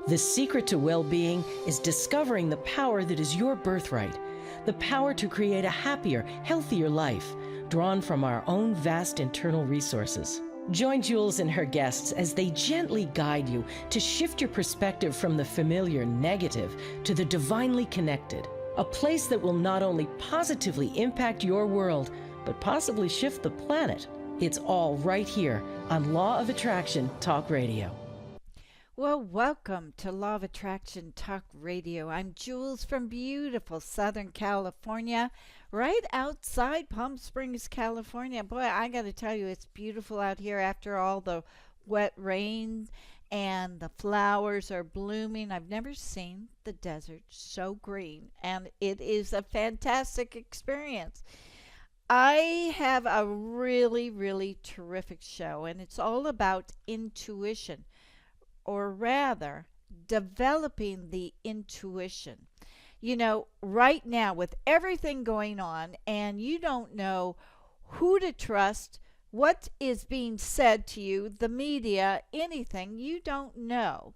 The secret to well-being is discovering the power that is your birthright, the power to create a happier, healthier life, drawn from our own vast internal resources. Join Jules and her guests as they gently guide you to shift your perspective from the familiar negative to the divinely connected, a place that will not only positively impact your world, but possibly shift the planet. It's all right here on Law of Attraction Talk Radio. Well, welcome to Law of Attraction Talk Radio. I'm Jules from beautiful Southern California, right outside Palm Springs, California. Boy, I got to tell you, it's beautiful out here after all the wet rain and the flowers are blooming. I've never seen the desert so green, and it is a fantastic experience. I have a really, really terrific show, and it's all about intuition. Or rather, developing the intuition. You know, right now with everything going on and you don't know who to trust, what is being said to you, the media, anything, you don't know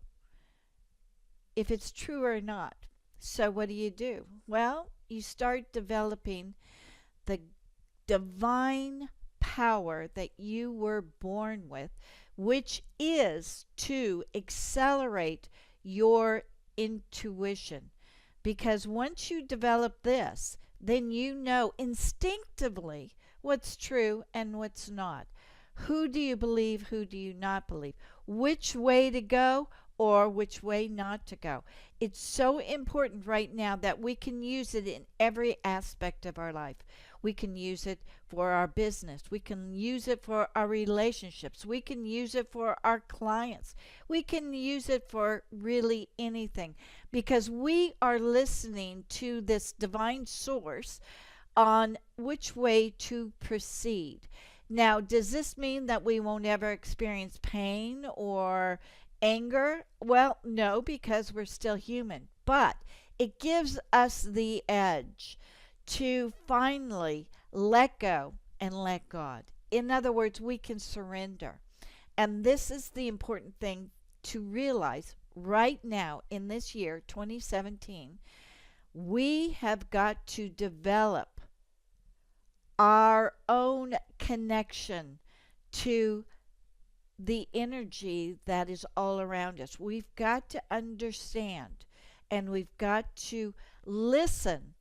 if it's true or not. So what do? Well, you start developing the divine power that you were born with, which is to accelerate your intuition. Because once you develop this, then you know instinctively what's true and what's not. Who do you believe? Who do you not believe? Which way to go or which way not to go? It's so important right now that we can use it in every aspect of our life. We can use it for our business. We can use it for our relationships. We can use it for our clients. We can use it for really anything because we are listening to this divine source on which way to proceed. Now, does this mean that we won't ever experience pain or anger? Well, no, because we're still human. But it gives us the edge to finally let go and let God. In other words, we can surrender. And this is the important thing to realize right now in this year, 2017. We have got to develop our own connection to the energy that is all around us. We've got to understand and we've got to listen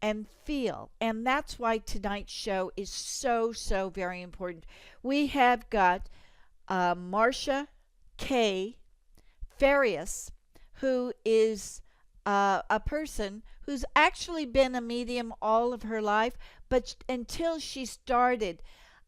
and feel. And that's why tonight's show is so, so very important. We have got Marsha-Kay Farias, who is a person who's actually been a medium all of her life, but until she started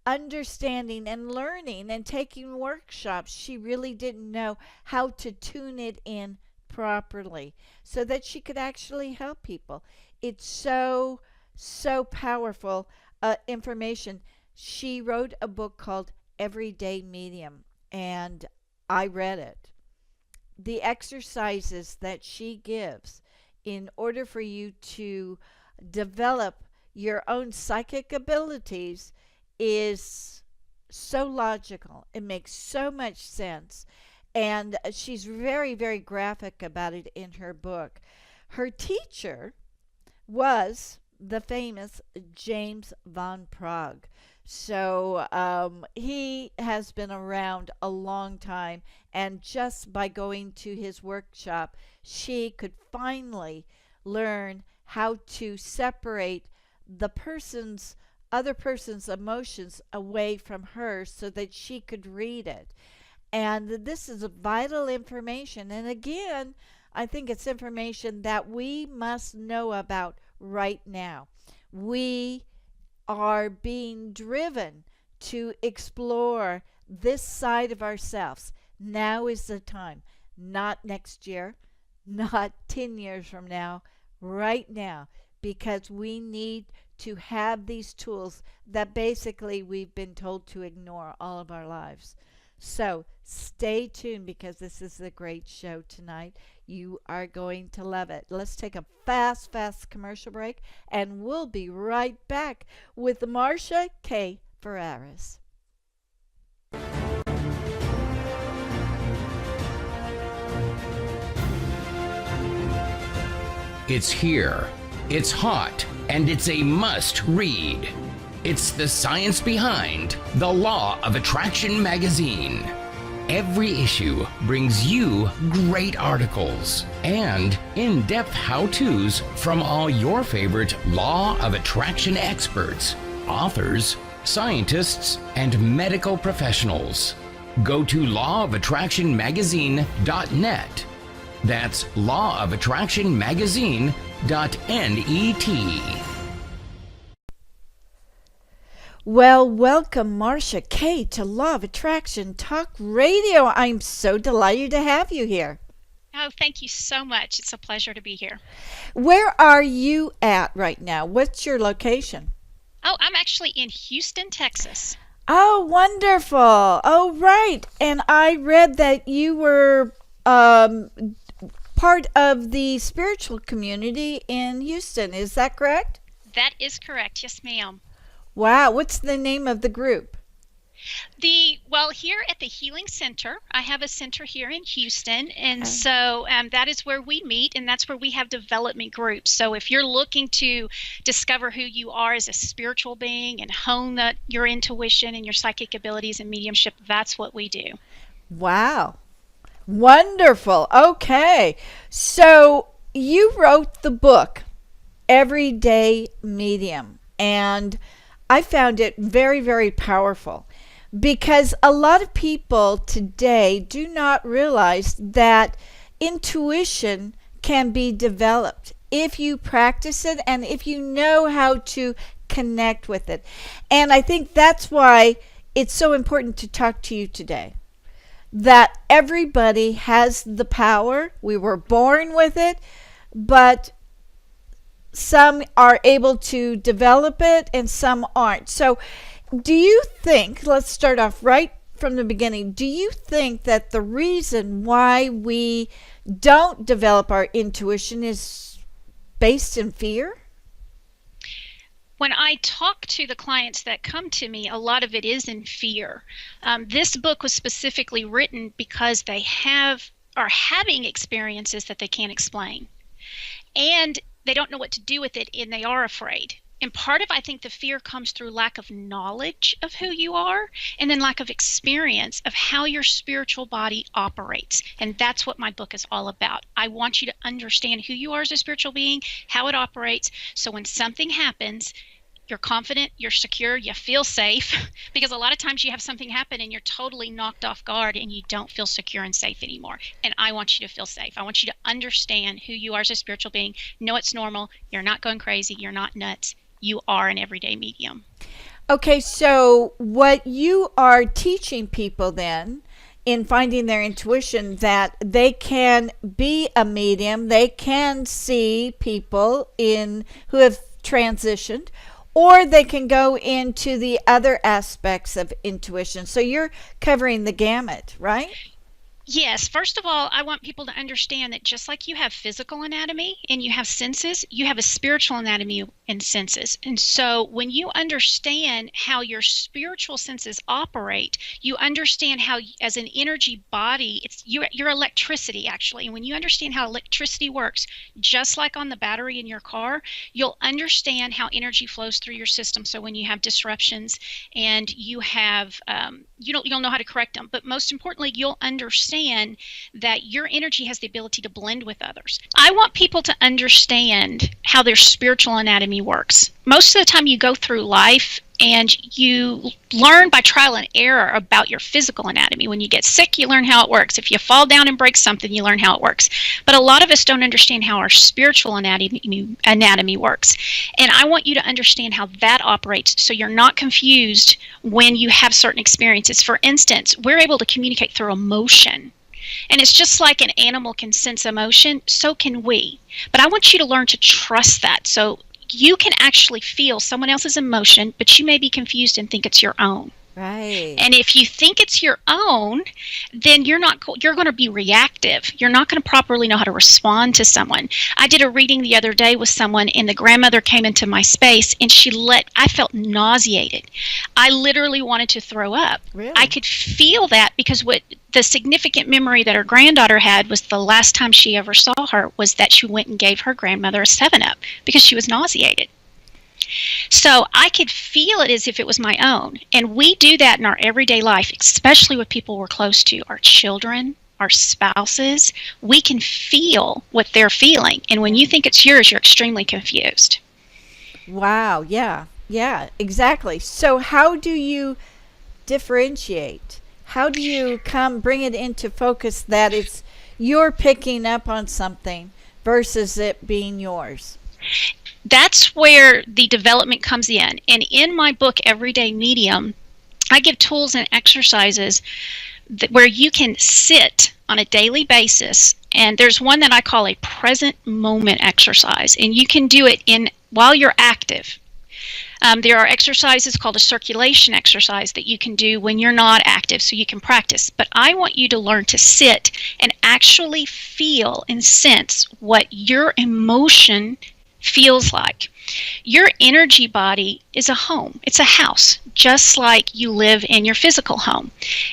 understanding and learning and taking workshops, she really didn't know how to tune it in properly so that she could actually help people. It's so, so powerful information. She wrote a book called Everyday Medium, and I read it. The exercises that she gives in order for you to develop your own psychic abilities is so logical. It makes so much sense. And she's very, very graphic about it in her book. Her teacher was the famous James Van Praagh. So he has been around a long time, and just by going to his workshop, she could finally learn how to separate the other person's emotions away from her so that she could read it. And this is vital information. And again, I think it's information that we must know about right now. We are being driven to explore this side of ourselves. Now is the time. Not next year, not 10 years from now, right now, because we need to have these tools that basically we've been told to ignore all of our lives. So stay tuned because this is a great show tonight. You are going to love it. Let's take a fast commercial break, and we'll be right back with Marsha-Kay Farias. It's here, it's hot, and it's a must-read. It's the science behind The Law of Attraction magazine. Every issue brings you great articles and in-depth how-tos from all your favorite Law of Attraction experts, authors, scientists, and medical professionals. Go to lawofattractionmagazine.net. That's lawofattractionmagazine.net. Well, welcome, Marsha-Kay, to Law of Attraction Talk Radio. I'm so delighted to have you here. Oh, thank you so much. It's a pleasure to be here. Where are you at right now? What's your location? Oh, I'm actually in Houston, Texas. Oh, wonderful. Oh, right. And I read that you were part of the spiritual community in Houston. Is that correct? That is correct. Yes, ma'am. Wow. What's the name of the group? Well, here at the Healing Center, I have a center here in Houston, and so that is where we meet, and that's where we have development groups. So if you're looking to discover who you are as a spiritual being and hone your intuition and your psychic abilities and mediumship, that's what we do. Wow. Wonderful. Okay. So you wrote the book, Everyday Medium, and I found it very, very powerful because a lot of people today do not realize that intuition can be developed if you practice it and if you know how to connect with it. And I think that's why it's so important to talk to you today. That everybody has the power. We were born with it, but some are able to develop it and some aren't. So do you think, let's start off right from the beginning, do you think that the reason why we don't develop our intuition is based in fear? When I talk to the clients that come to me, a lot of it is in fear. This book was specifically written because they are having experiences that they can't explain. And they don't know what to do with it, and they are afraid. And part of, I think, the fear comes through lack of knowledge of who you are, and then lack of experience of how your spiritual body operates. And that's what my book is all about. I want you to understand who you are as a spiritual being, how it operates, so when something happens, you're confident, you're secure, you feel safe, because a lot of times you have something happen and you're totally knocked off guard and you don't feel secure and safe anymore. And I want you to feel safe. I want you to understand who you are as a spiritual being. Know it's normal. You're not going crazy. You're not nuts. You are an everyday medium. Okay, so what you are teaching people then in finding their intuition, that they can be a medium, they can see people who have transitioned, or they can go into the other aspects of intuition. So you're covering the gamut, right? Yes. First of all, I want people to understand that just like you have physical anatomy and you have senses, you have a spiritual anatomy and senses. And so when you understand how your spiritual senses operate, you understand how, as an energy body, it's your electricity, actually. And when you understand how electricity works, just like on the battery in your car, you'll understand how energy flows through your system. So when you have disruptions and you have, you'll know how to correct them. But most importantly, you'll understand that your energy has the ability to blend with others. I want people to understand how their spiritual anatomy works. Most of the time you go through life and you learn by trial and error about your physical anatomy. When you get sick, you learn how it works. If you fall down and break something, you learn how it works. But a lot of us don't understand how our spiritual anatomy works. And I want you to understand how that operates so you're not confused when you have certain experiences. For instance, we're able to communicate through emotion. And it's just like an animal can sense emotion, so can we. But I want you to learn to trust that. So you can actually feel someone else's emotion, but you may be confused and think it's your own. Right. And if you think it's your own, then you're going to be reactive. You're not going to properly know how to respond to someone. I did a reading the other day with someone, and the grandmother came into my space, and I felt nauseated. I literally wanted to throw up. Really? I could feel that because the significant memory that her granddaughter had was the last time she ever saw her was that she went and gave her grandmother a 7-Up because she was nauseated. So I could feel it as if it was my own. And we do that in our everyday life, especially with people we're close to, our children, our spouses. We can feel what they're feeling. And when you think it's yours, you're extremely confused. Wow. Yeah. Yeah, exactly. So how do you differentiate? How do you bring it into focus that it's you're picking up on something versus it being yours? That's where the development comes in. And in my book, Everyday Medium, I give tools and exercises where you can sit on a daily basis. And there's one that I call a present moment exercise. And you can do it while you're active. There are exercises called a circulation exercise that you can do when you're not active, so you can practice. But I want you to learn to sit and actually feel and sense what your emotion feels like. Your energy body is a home. It's a house, just like you live in your physical home.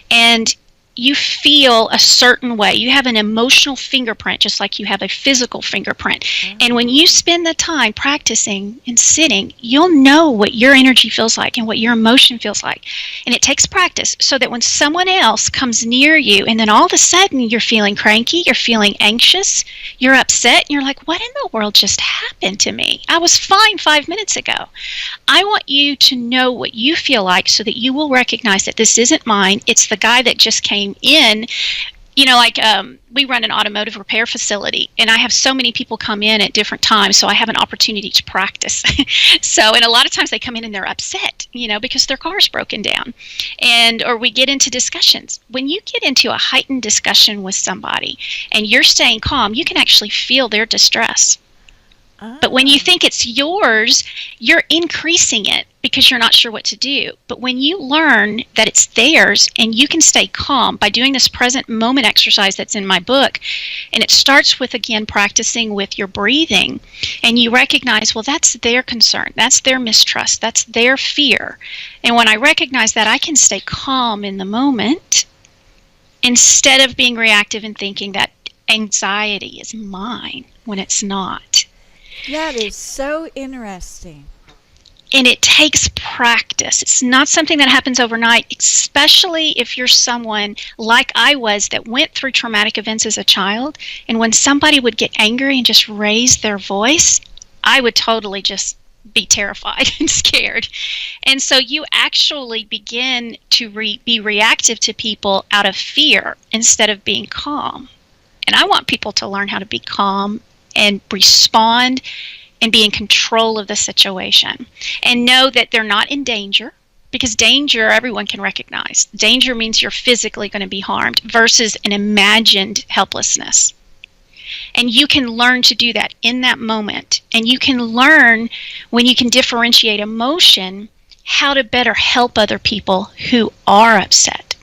And you feel a certain way. You have an emotional fingerprint, just like you have a physical fingerprint. And when you spend the time practicing and sitting, you'll know what your energy feels like and what your emotion feels like. And it takes practice so that when someone else comes near you and then all of a sudden you're feeling cranky, you're feeling anxious, you're upset, and you're like, what in the world just happened to me? I was fine 5 minutes ago. I want you to know what you feel like so that you will recognize that this isn't mine. It's the guy that just came in. We run an automotive repair facility, and I have so many people come in at different times, so I have an opportunity to practice. And a lot of times they come in and they're upset, because their car's broken down, or we get into discussions. When you get into a heightened discussion with somebody and you're staying calm, you can actually feel their distress. But when you think it's yours, you're increasing it because you're not sure what to do. But when you learn that it's theirs and you can stay calm by doing this present moment exercise that's in my book, and it starts with, again, practicing with your breathing, and you recognize, well, that's their concern, that's their mistrust, that's their fear. And when I recognize that, I can stay calm in the moment instead of being reactive and thinking that anxiety is mine when it's not. That is so interesting. And it takes practice. It's not something that happens overnight, especially if you're someone like I was that went through traumatic events as a child. And when somebody would get angry and just raise their voice, I would totally just be terrified and scared. And so you actually begin to be reactive to people out of fear instead of being calm. And I want people to learn how to be calm and respond and be in control of the situation and know that they're not in danger, because danger everyone can recognize. Danger means you're physically going to be harmed versus an imagined helplessness. And you can learn to do that in that moment. And you can learn, when you can differentiate emotion, how to better help other people who are upset.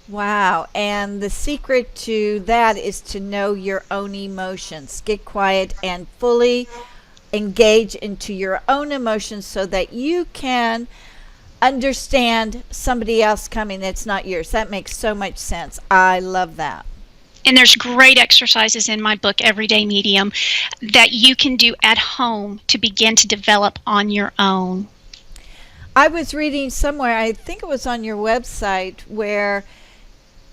Wow. And the secret to that is to know your own emotions. Get quiet and fully engage into your own emotions so that you can understand somebody else coming that's not yours. That makes so much sense. I love that. And there's great exercises in my book, Everyday Medium, that you can do at home to begin to develop on your own. I was reading somewhere, I think it was on your website, where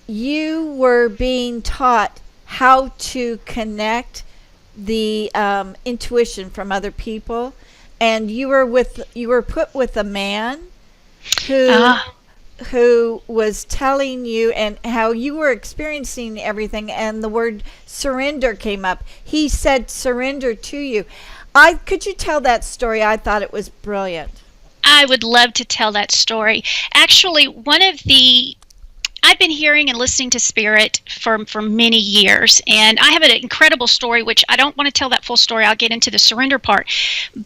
you were being taught how to connect the intuition from other people, and you were put with a man who was telling you and how you were experiencing everything, and the word surrender came up. He said surrender to you. Could you tell that story? I thought it was brilliant. I would love to tell that story. Actually, I've been hearing and listening to Spirit for many years, and I have an incredible story, which I don't want to tell that full story. I'll get into the surrender part.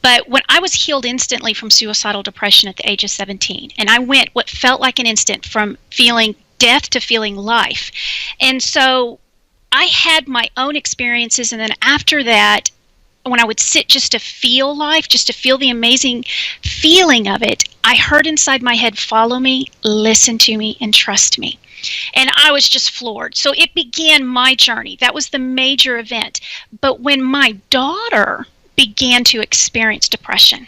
But when I was healed instantly from suicidal depression at the age of 17, and I went what felt like an instant from feeling death to feeling life. And so I had my own experiences, and then after that, when I would sit just to feel life, just to feel the amazing feeling of it, I heard inside my head, follow me, listen to me, and trust me. And I was just floored. So it began my journey. That was the major event. But when my daughter began to experience depression,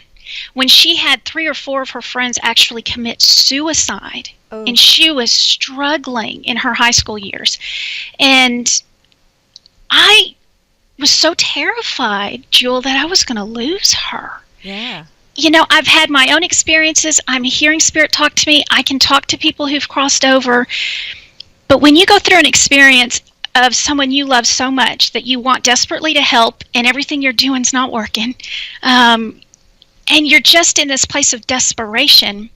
when she had 3 or 4 of her friends actually commit suicide, and she was struggling in her high school years, and I was so terrified, Jewel, that I was going to lose her. Yeah. You know, I've had my own experiences. I'm hearing Spirit talk to me. I can talk to people who've crossed over. But when you go through an experience of someone you love so much that you want desperately to help, and everything you're doing is not working, and you're just in this place of desperation,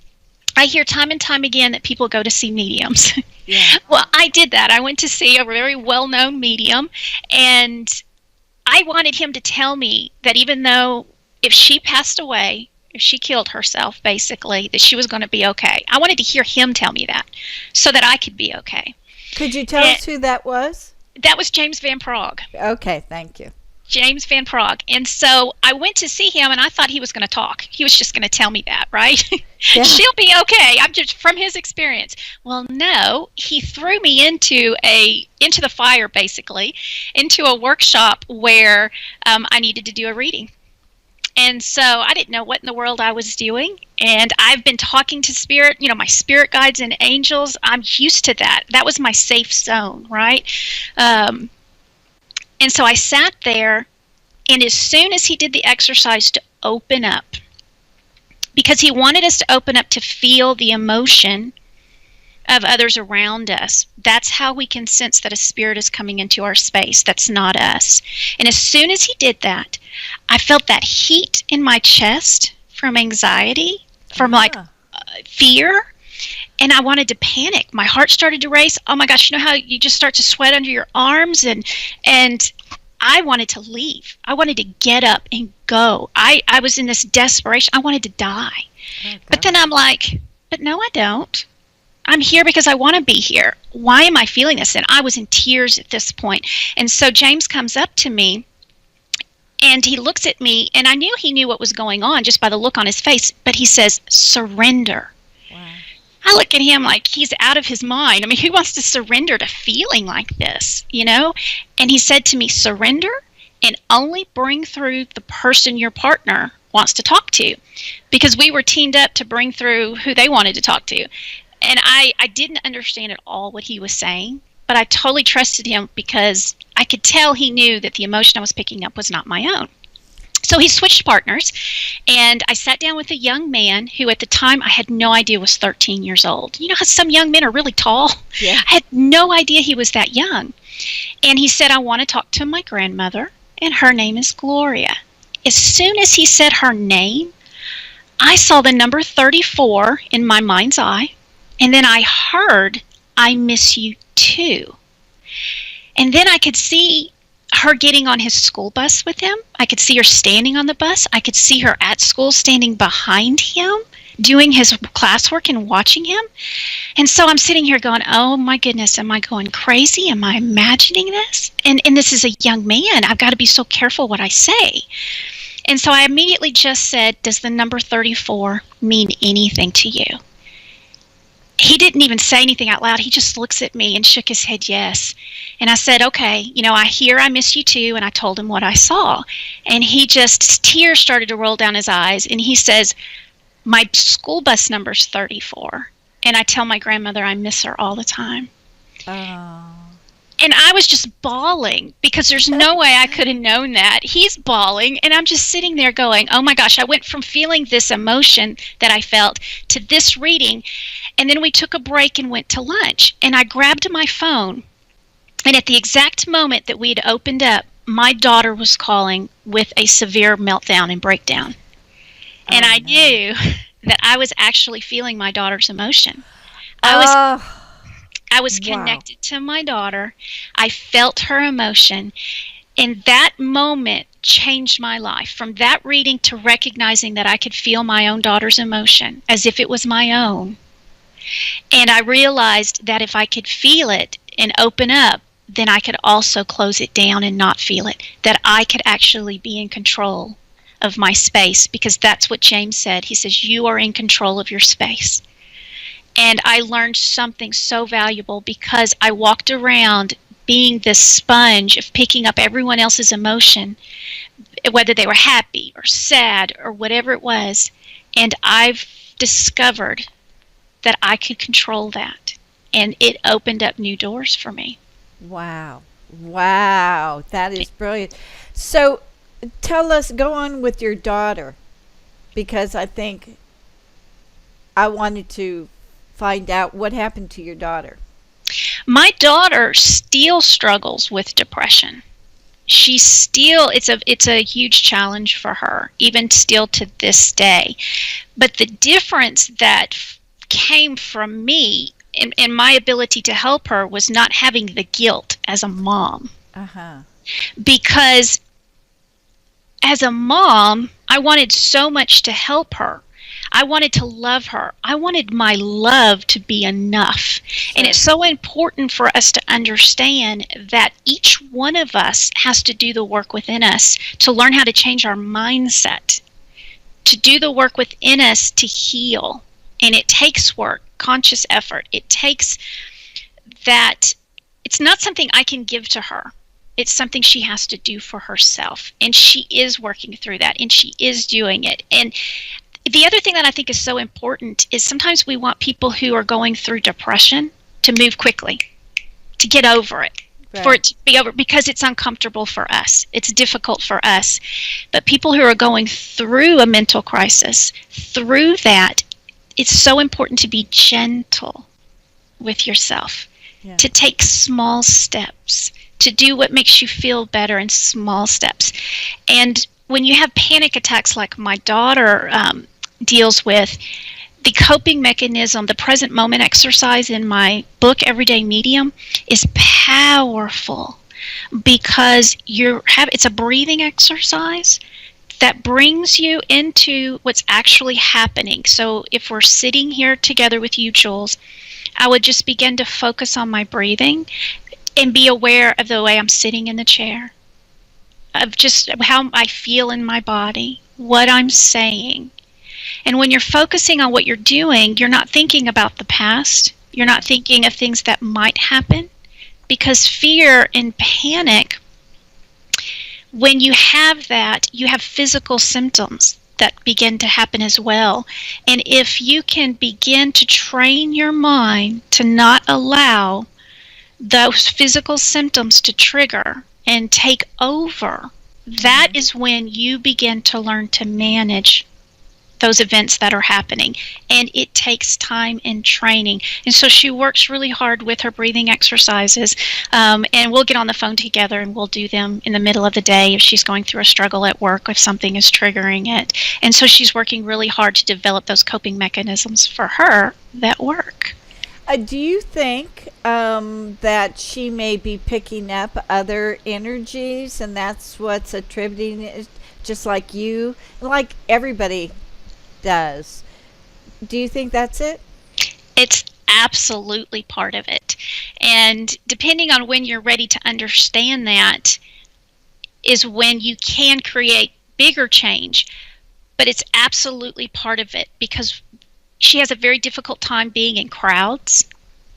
I hear time and time again that people go to see mediums. Yeah. Well, I did that. I went to see a very well-known medium, and I wanted him to tell me that even though if she passed away, if she killed herself, basically, that she was going to be okay. I wanted to hear him tell me that so that I could be okay. Could you tell us who that was? That was James Van Praagh. Okay, thank you. James Van Praagh. And so I went to see him, and I thought he was going to talk. He was just going to tell me that, right? Yeah. She'll be okay. I'm just from his experience. Well, no, he threw me into the fire, basically, into a workshop where I needed to do a reading. And so I didn't know what in the world I was doing. And I've been talking to Spirit, my spirit guides and angels. I'm used to that. That was my safe zone, right? And so I sat there, and as soon as he did the exercise to open up, because he wanted us to open up to feel the emotion of others around us. That's how we can sense that a spirit is coming into our space. That's not us. And as soon as he did that, I felt that heat in my chest from anxiety, from fear, and I wanted to panic. My heart started to race. Oh my gosh, you know how you just start to sweat under your arms, and I wanted to leave. I wanted to get up and go. I was in this desperation. I wanted to die. Okay. But then I'm like, but no, I don't. I'm here because I want to be here. Why am I feeling this? And I was in tears at this point. And so James comes up to me, and he looks at me, and I knew he knew what was going on just by the look on his face, but he says, surrender. Wow. I look at him like he's out of his mind. I mean, who wants to surrender to feeling like this, And he said to me, surrender and only bring through the person your partner wants to talk to, because we were teamed up to bring through who they wanted to talk to. And I didn't understand at all what he was saying, but I totally trusted him because I could tell he knew that the emotion I was picking up was not my own. So he switched partners, and I sat down with a young man who at the time I had no idea was 13 years old. You know how some young men are really tall? Yeah. I had no idea he was that young. And he said, I want to talk to my grandmother, and her name is Gloria. As soon as he said her name, I saw the number 34 in my mind's eye. And then I heard, I miss you too. And then I could see her getting on his school bus with him. I could see her standing on the bus. I could see her at school standing behind him, doing his classwork and watching him. And so I'm sitting here going, oh my goodness, am I going crazy? Am I imagining this? And this is a young man. I've got to be so careful what I say. And so I immediately just said, does the number 34 mean anything to you? He didn't even say anything out loud. He just looks at me and shook his head yes. And I said, okay, I hear I miss you too. And I told him what I saw. And tears started to roll down his eyes. And he says, my school bus number's 34. And I tell my grandmother I miss her all the time. Oh. And I was just bawling because there's no way I could have known that. He's bawling, and I'm just sitting there going, oh my gosh, I went from feeling this emotion that I felt to this reading. And then we took a break and went to lunch. And I grabbed my phone, and at the exact moment that we had opened up, my daughter was calling with a severe meltdown and breakdown. And I knew that I was actually feeling my daughter's emotion. I was connected to my daughter. I felt her emotion. And that moment changed my life. From that reading to recognizing that I could feel my own daughter's emotion as if it was my own. And I realized that if I could feel it and open up, then I could also close it down and not feel it. That I could actually be in control of my space, because that's what James said. He says, you are in control of your space. And I learned something so valuable because I walked around being this sponge of picking up everyone else's emotion, whether they were happy or sad or whatever it was. And I've discovered that I could control that. And it opened up new doors for me. Wow. Wow. That is brilliant. So tell us, go on with your daughter, because I think I wanted to find out what happened to your daughter. My daughter still struggles with depression. It's a huge challenge for her, even still to this day. But the difference that came from me and my ability to help her was not having the guilt as a mom. Uh-huh. Because as a mom, I wanted so much to help her. I wanted to love her. I wanted my love to be enough. Sure. And it's so important for us to understand that each one of us has to do the work within us to learn how to change our mindset, to do the work within us to heal. And it takes work, conscious effort. It takes that. It's not something I can give to her. It's something she has to do for herself. And she is working through that, and she is doing it. And the other thing that I think is so important is sometimes we want people who are going through depression to move quickly, to get over it, right, for it to be over, because it's uncomfortable for us. It's difficult for us. But people who are going through a mental crisis, through that, it's so important to be gentle with yourself, yeah, to take small steps, to do what makes you feel better in small steps. And when you have panic attacks like my daughter deals with, the coping mechanism, the present moment exercise in my book, Everyday Medium, is powerful because it's a breathing exercise that brings you into what's actually happening. So if we're sitting here together with you, Jules, I would just begin to focus on my breathing and be aware of the way I'm sitting in the chair, of just how I feel in my body, what I'm saying. And when you're focusing on what you're doing, you're not thinking about the past. You're not thinking of things that might happen, because fear and panic, when you have that, you have physical symptoms that begin to happen as well. And if you can begin to train your mind to not allow those physical symptoms to trigger and take over, that is when you begin to learn to manage those events that are happening. And it takes time and training. And so she works really hard with her breathing exercises, and we'll get on the phone together and we'll do them in the middle of the day if she's going through a struggle at work, if something is triggering it. And so she's working really hard to develop those coping mechanisms for her that work. Do you think that she may be picking up other energies, and that's what's attributing it, just like you, like everybody does? Do you think that's it? It's absolutely part of it. And depending on when you're ready to understand that is when you can create bigger change. But it's absolutely part of it, because she has a very difficult time being in crowds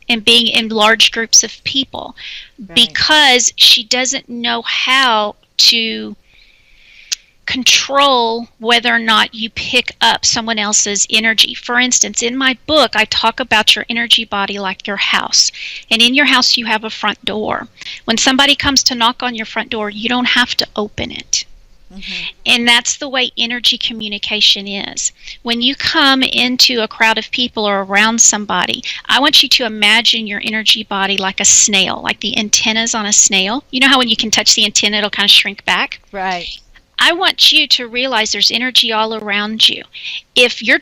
and being in large groups of people, right, because she doesn't know how to control whether or not you pick up someone else's energy. For instance, in my book, I talk about your energy body like your house. And in your house, you have a front door. When somebody comes to knock on your front door, you don't have to open it. Mm-hmm. And that's the way energy communication is. When you come into a crowd of people or around somebody, I want you to imagine your energy body like a snail, like the antennas on a snail. You know how when you can touch the antenna, it'll kind of shrink back? Right. I want you to realize there's energy all around you. If your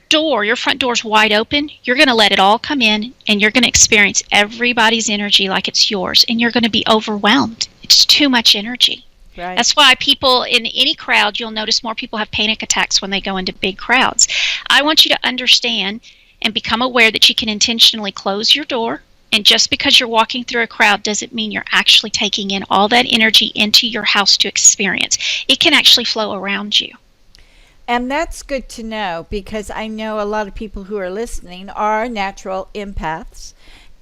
front door is wide open, you're going to let it all come in, and you're going to experience everybody's energy like it's yours, and you're going to be overwhelmed. It's too much energy. Right. That's why people in any crowd, you'll notice more people have panic attacks when they go into big crowds. I want you to understand and become aware that you can intentionally close your door. And just because you're walking through a crowd doesn't mean you're actually taking in all that energy into your house to experience. It can actually flow around you. And that's good to know, because I know a lot of people who are listening are natural empaths,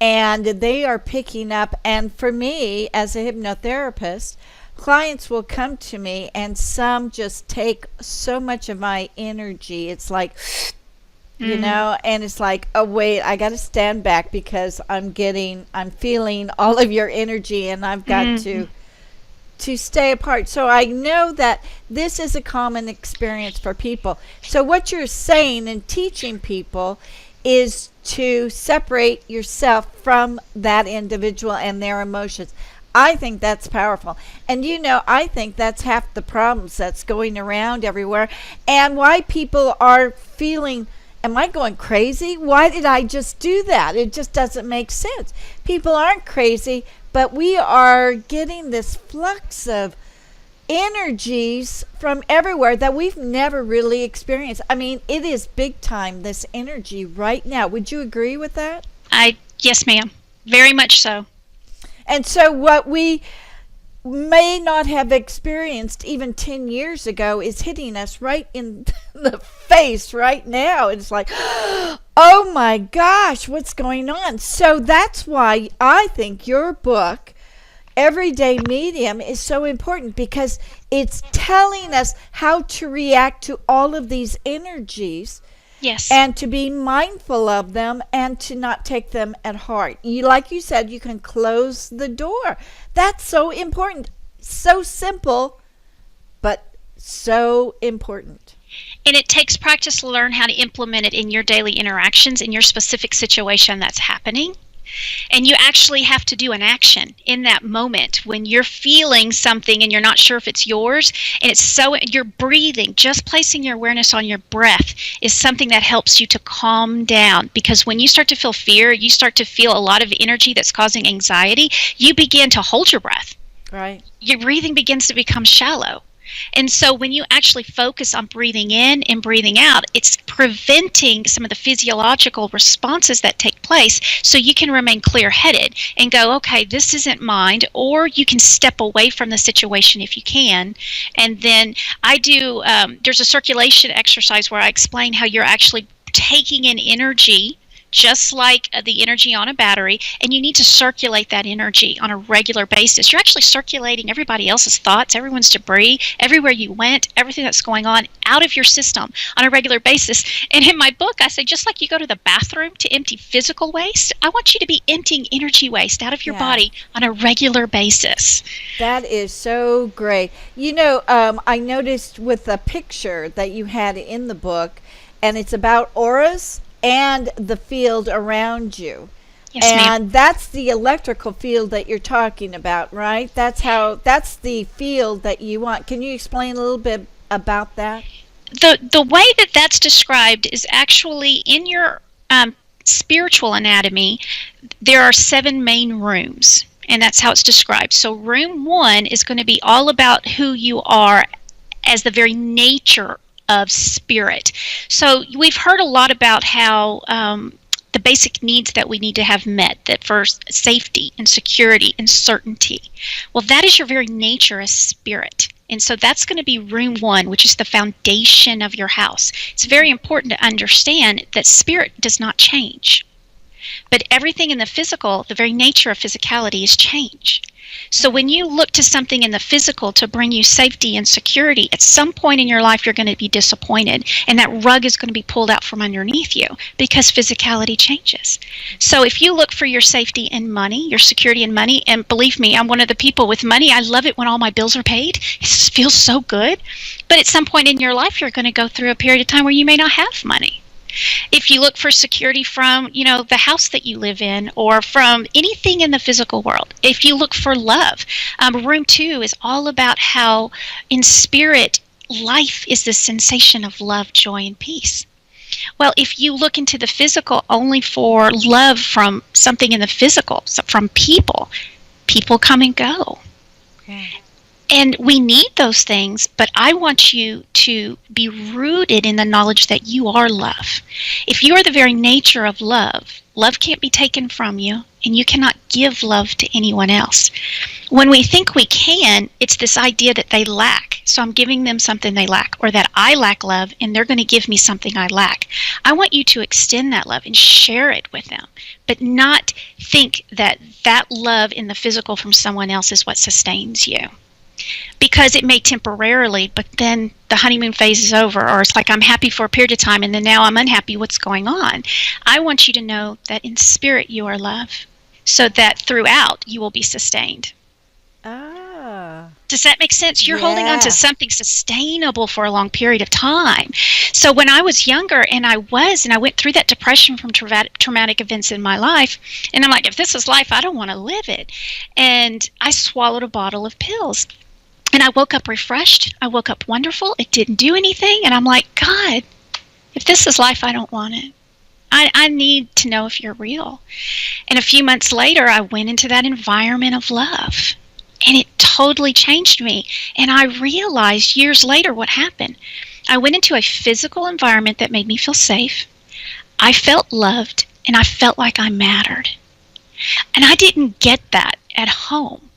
and they are picking up. And for me, as a hypnotherapist, clients will come to me and some just take so much of my energy. It's like, and it's like, oh, wait, I got to stand back because I'm feeling all of your energy, and I've got to stay apart. So I know that this is a common experience for people. So what you're saying and teaching people is to separate yourself from that individual and their emotions. I think that's powerful. And I think that's half the problems that's going around everywhere, and why people are feeling, am I going crazy? Why did I just do that? It just doesn't make sense. People aren't crazy, but we are getting this flux of energies from everywhere that we've never really experienced. I mean, it is big time, this energy right now. Would you agree with that? Yes, ma'am. Very much so. And so what we may not have experienced even 10 years ago is hitting us right in the face right now. It's like, oh my gosh, what's going on? So that's why I think your book, Everyday Medium, is so important, because it's telling us how to react to all of these energies. Yes. And to be mindful of them and to not take them at heart. Like you said, you can close the door. That's so important. So simple, but so important. And it takes practice to learn how to implement it in your daily interactions, in your specific situation that's happening. And you actually have to do an action in that moment when you're feeling something and you're not sure if it's yours. And you're breathing, just placing your awareness on your breath is something that helps you to calm down. Because when you start to feel fear, you start to feel a lot of energy that's causing anxiety, you begin to hold your breath. Right. Your breathing begins to become shallow. And so when you actually focus on breathing in and breathing out, it's preventing some of the physiological responses that take place, so you can remain clear-headed and go, okay, this isn't mind, or you can step away from the situation if you can. And then I do, there's a circulation exercise where I explain how you're actually taking in energy, just like the energy on a battery, and you need to circulate that energy on a regular basis. You're actually circulating everybody else's thoughts, everyone's debris, everywhere you went, everything that's going on out of your system on a regular basis. And in my book, I say, just like you go to the bathroom to empty physical waste, I want you to be emptying energy waste out of your body on a regular basis. That is so great. I noticed with the picture that you had in the book, and it's about auras and the field around you. Yes, and ma'am. That's the electrical field that you're talking about, right? That's the field that you want. Can you explain a little bit about that? The way that that's described is actually in your spiritual anatomy. There are 7 main rooms, and that's how it's described. So room 1 is going to be all about who you are as the very nature of spirit. So we've heard a lot about how the basic needs that we need to have met, that for safety and security and certainty. Well, that is your very nature as spirit. And so that's going to be room 1, which is the foundation of your house. It's very important to understand that spirit does not change. But everything in the physical, the very nature of physicality is change. So when you look to something in the physical to bring you safety and security, at some point in your life you're going to be disappointed, and that rug is going to be pulled out from underneath you because physicality changes. So if you look for your safety in money, your security in money, and believe me, I'm one of the people with money. I love it when all my bills are paid. It feels so good. But at some point in your life you're going to go through a period of time where you may not have money. If you look for security from, the house that you live in, or from anything in the physical world. If you look for love, room 2 is all about how in spirit, life is the sensation of love, joy, and peace. Well, if you look into the physical only for love from something in the physical, so from people come and go. Okay. And we need those things, but I want you to be rooted in the knowledge that you are love. If you are the very nature of love, love can't be taken from you, and you cannot give love to anyone else. When we think we can, it's this idea that they lack. So I'm giving them something they lack, or that I lack love and they're going to give me something I lack. I want you to extend that love and share it with them, but not think that that love in the physical from someone else is what sustains you. Because it may temporarily, but then the honeymoon phase is over, or it's like I'm happy for a period of time and then now I'm unhappy. What's going on? I want you to know that in spirit you are love, so that throughout you will be sustained. Ah. Does that make sense? You're holding on Yeah. to something sustainable for a long period of time. So when I was younger and I went through that depression from traumatic events in my life, and I'm like, if this is life, I don't want to live it. And I swallowed a bottle of pills. And I woke up refreshed. I woke up wonderful. It didn't do anything. And I'm like, God, if this is life, I don't want it. I need to know if you're real. And a few months later, I went into that environment of love. And it totally changed me. And I realized years later what happened. I went into a physical environment that made me feel safe. I felt loved, and I felt like I mattered. And I didn't get that at home.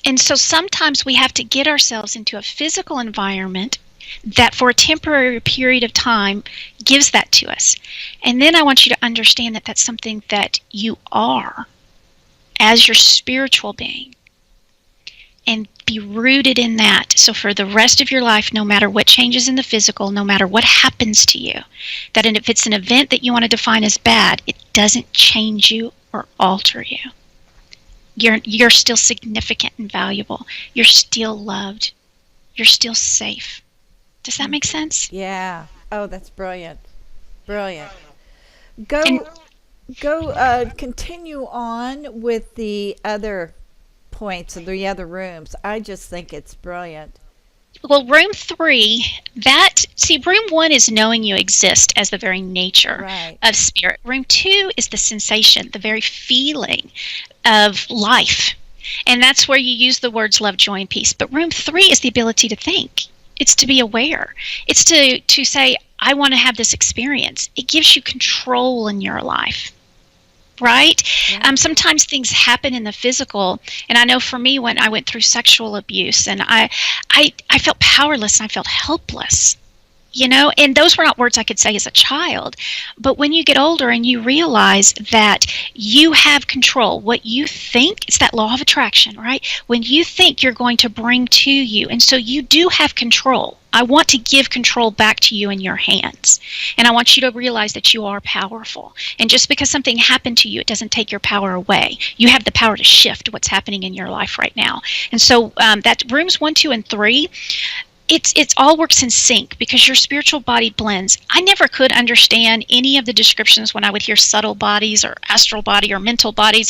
And so sometimes we have to get ourselves into a physical environment that for a temporary period of time gives that to us. And then I want you to understand that that's something that you are as your spiritual being. And be rooted in that. So for the rest of your life, no matter what changes in the physical, no matter what happens to you, that if it's an event that you want to define as bad, it doesn't change you or alter you. You're still significant and valuable. You're still loved. You're still safe. Does that make sense? Yeah. Oh, that's brilliant. Brilliant. And- Continue on with the other points of the other rooms. I just think it's brilliant. Well, room 3, room 1 is knowing you exist as the very nature Right. of spirit. Room 2 is the sensation, the very feeling of life. And that's where you use the words love, joy, and peace. But room 3 is the ability to think. It's to be aware. It's to say, I want to have this experience. It gives you control in your life. Right? Sometimes things happen in the physical, and I know for me when I went through sexual abuse, and I felt powerless and I felt helpless. And those were not words I could say as a child. But when you get older and you realize that you have control, what you think, it's that law of attraction, right? When you think, you're going to bring to you. And so you do have control. I want to give control back to you in your hands. And I want you to realize that you are powerful. And just because something happened to you, it doesn't take your power away. You have the power to shift what's happening in your life right now. And so that rooms 1, 2, and 3, it's all works in sync because your spiritual body blends. I never could understand any of the descriptions when I would hear subtle bodies or astral body or mental bodies.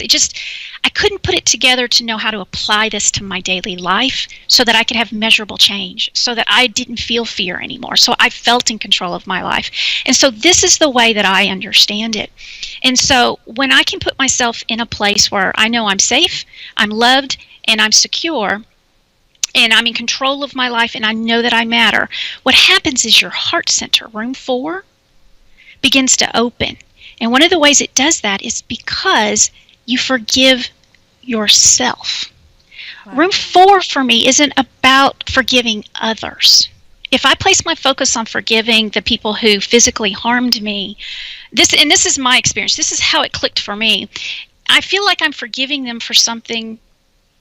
I couldn't put it together to know how to apply this to my daily life so that I could have measurable change, so that I didn't feel fear anymore. So I felt in control of my life. And so this is the way that I understand it. And so when I can put myself in a place where I know I'm safe, I'm loved, and I'm secure, and I'm in control of my life, and I know that I matter, what happens is your heart center, room 4, begins to open. And one of the ways it does that is because you forgive yourself. Wow. Room 4 for me isn't about forgiving others. If I place my focus on forgiving the people who physically harmed me, this is my experience, this is how it clicked for me. I feel like I'm forgiving them for something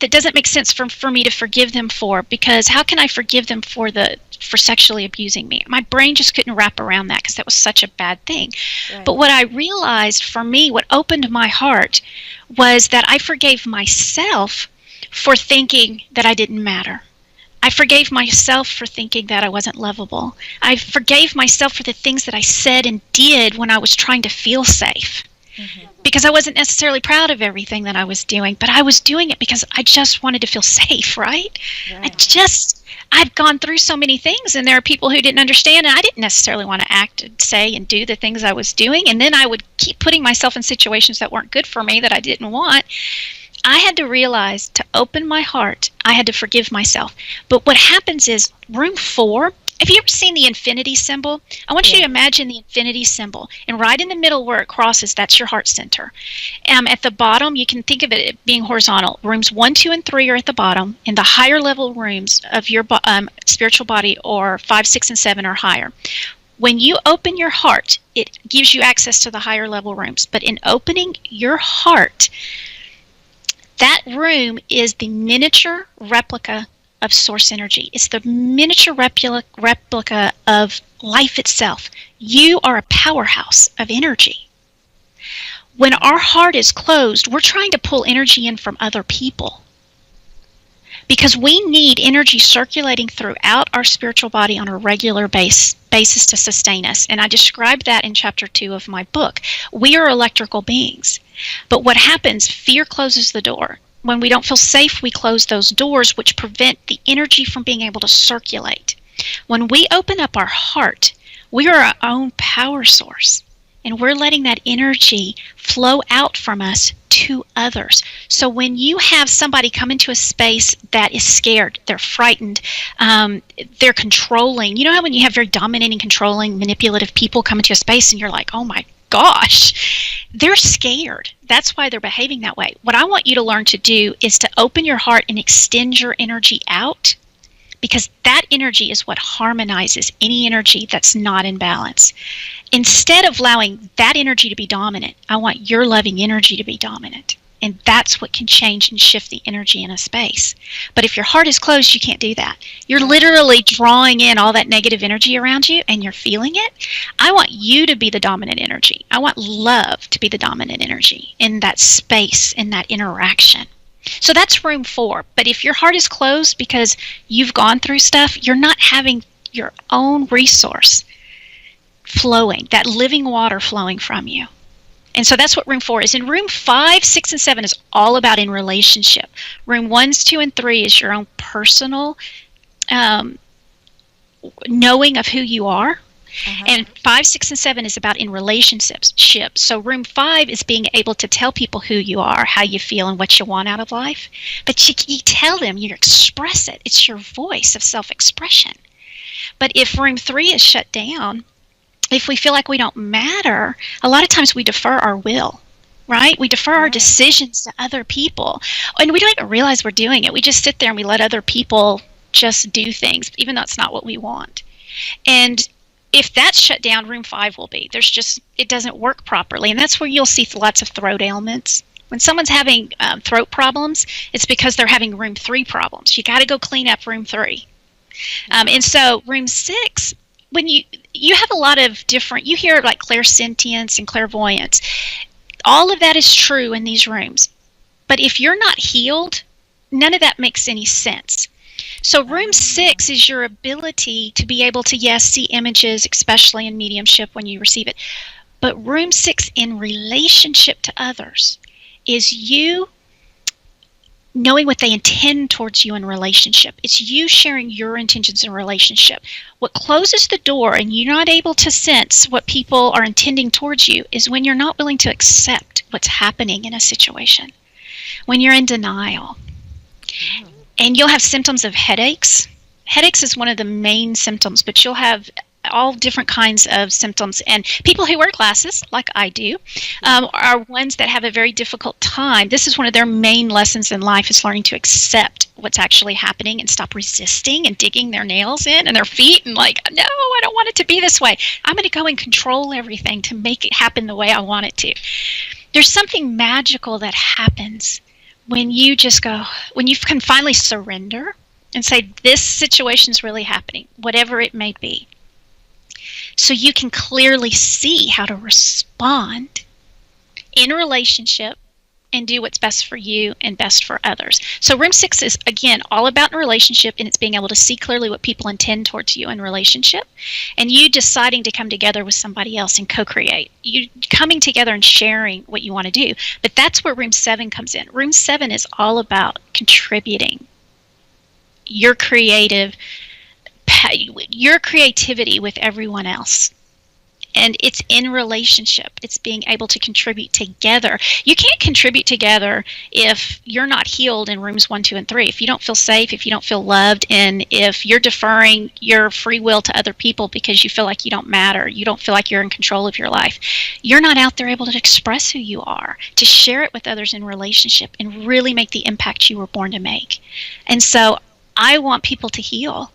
that doesn't make sense for me to forgive them for, because how can I forgive them for sexually abusing me? My brain just couldn't wrap around that because that was such a bad thing. Right. But what I realized for me, what opened my heart, was that I forgave myself for thinking that I didn't matter. I forgave myself for thinking that I wasn't lovable. I forgave myself for the things that I said and did when I was trying to feel safe. Mm-hmm. Because I wasn't necessarily proud of everything that I was doing, but I was doing it because I just wanted to feel safe, right? I've gone through so many things, and there are people who didn't understand, and I didn't necessarily want to act and say and do the things I was doing, and then I would keep putting myself in situations that weren't good for me, that I didn't want. I had to realize, to open my heart, I had to forgive myself. But what happens is room 4 Have you ever seen the infinity symbol? I want you to imagine the infinity symbol, and right in the middle where it crosses, that's your heart center. At the bottom, you can think of it being horizontal. Rooms 1, 2, and 3 are at the bottom, and the higher level rooms of your spiritual body are 5, 6, and 7 are higher. When you open your heart, it gives you access to the higher level rooms. But in opening your heart, that room is the miniature replica of source energy. It's the miniature replica of life itself. You are a powerhouse of energy. When our heart is closed, we're trying to pull energy in from other people, because we need energy circulating throughout our spiritual body on a regular basis to sustain us. And I described that in chapter 2 of my book. We are electrical beings. But what happens, fear closes the door. When we don't feel safe, we close those doors, which prevent the energy from being able to circulate. When we open up our heart, we are our own power source, and we're letting that energy flow out from us to others. So when you have somebody come into a space that is scared, they're frightened, they're controlling. You know how when you have very dominating, controlling, manipulative people come into a space and you're like, oh my gosh, they're scared. That's why they're behaving that way. What I want you to learn to do is to open your heart and extend your energy out, because that energy is what harmonizes any energy that's not in balance. Instead of allowing that energy to be dominant, I want your loving energy to be dominant. And that's what can change and shift the energy in a space. But if your heart is closed, you can't do that. You're literally drawing in all that negative energy around you, and you're feeling it. I want you to be the dominant energy. I want love to be the dominant energy in that space, in that interaction. So that's room 4. But if your heart is closed because you've gone through stuff, you're not having your own resource flowing, that living water flowing from you. And so that's what room 4 is. And room 5, 6, and 7 is all about in relationship. Room 1, 2, and 3 is your own personal knowing of who you are. And 5, 6, and 7 is about in relationships. So room 5 is being able to tell people who you are, how you feel, and what you want out of life. But you tell them, you express it. It's your voice of self-expression. But if room 3 is shut down, if we feel like we don't matter, a lot of times we defer our will, right? We defer our decisions to other people. And we don't even realize we're doing it. We just sit there and we let other people just do things, even though it's not what we want. And if that's shut down, room 5 will be. It doesn't work properly. And that's where you'll see lots of throat ailments. When someone's having throat problems, it's because they're having room 3 problems. You got to go clean up room 3. And so room 6, when you have a lot of different, you hear like clairsentience and clairvoyance. All of that is true in these rooms. But if you're not healed, none of that makes any sense. So room 6 is your ability to be able to, yes, see images, especially in mediumship when you receive it. But room 6 in relationship to others is you knowing what they intend towards you in relationship. It's you sharing your intentions in relationship. What closes the door and you're not able to sense what people are intending towards you is when you're not willing to accept what's happening in a situation. When you're in denial. And you'll have symptoms of headaches. Headaches is one of the main symptoms, but you'll have all different kinds of symptoms. And people who wear glasses, like I do, are ones that have a very difficult time. This is one of their main lessons in life, is learning to accept what's actually happening and stop resisting and digging their nails in and their feet and like, no, I don't want it to be this way. I'm going to go and control everything to make it happen the way I want it to. There's something magical that happens when you just go, when you can finally surrender and say, this situation is really happening, whatever it may be. So you can clearly see how to respond in a relationship and do what's best for you and best for others. So room 6 is, again, all about a relationship, and it's being able to see clearly what people intend towards you in relationship, and you deciding to come together with somebody else and co-create. You coming together and sharing what you want to do. But that's where room 7 comes in. Room 7 is all about contributing your creativity with everyone else. And it's in relationship. It's being able to contribute together. You can't contribute together if you're not healed in rooms 1, 2, and 3. If you don't feel safe, if you don't feel loved, and if you're deferring your free will to other people because you feel like you don't matter, you don't feel like you're in control of your life, you're not out there able to express who you are, to share it with others in relationship, and really make the impact you were born to make. And so I want people to heal.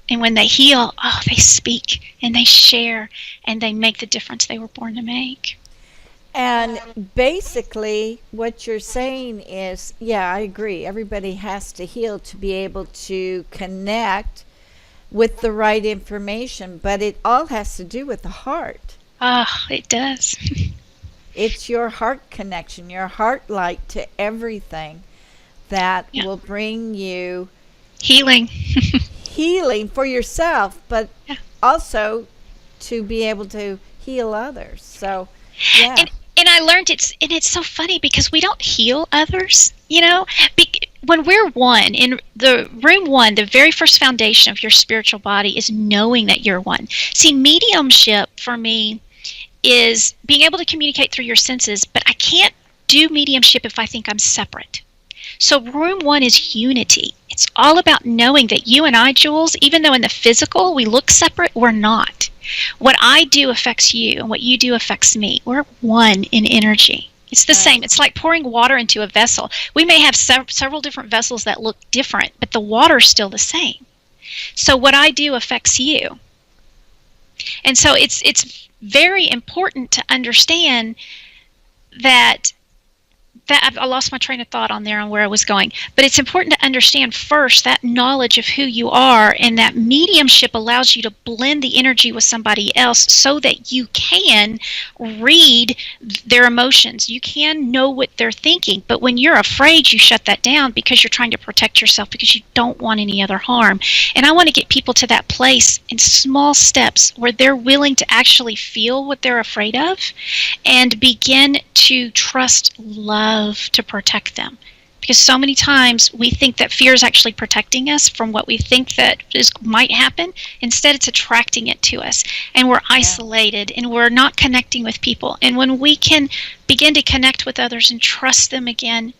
And when they heal, they speak and they share and they make the difference they were born to make. And basically, what you're saying is, yeah, I agree. Everybody has to heal to be able to connect with the right information, but it all has to do with the heart. It does. It's your heart connection, your heart light to everything that will bring you healing. Healing for yourself, but also to be able to heal others. So, yeah. And I learned it's so funny because we don't heal others, you know. When we're one, in the room 1, the very first foundation of your spiritual body is knowing that you're one. See, mediumship for me is being able to communicate through your senses, but I can't do mediumship if I think I'm separate. So room 1 is unity. It's all about knowing that you and I, Jules, even though in the physical we look separate, we're not. What I do affects you, and what you do affects me. We're one in energy. It's the same. It's like pouring water into a vessel. We may have several different vessels that look different, but the water's still the same. So what I do affects you. And so it's very important to understand that I lost my train of thought on where I was going. But it's important to understand first that knowledge of who you are, and that mediumship allows you to blend the energy with somebody else so that you can read their emotions. You can know what they're thinking. But when you're afraid, you shut that down because you're trying to protect yourself because you don't want any other harm. And I want to get people to that place in small steps where they're willing to actually feel what they're afraid of and begin to trust love to protect them. Because so many times we think that fear is actually protecting us from what we think that might happen. Instead, it's attracting it to us. And we're isolated and we're not connecting with people. And when we can begin to connect with others and trust them again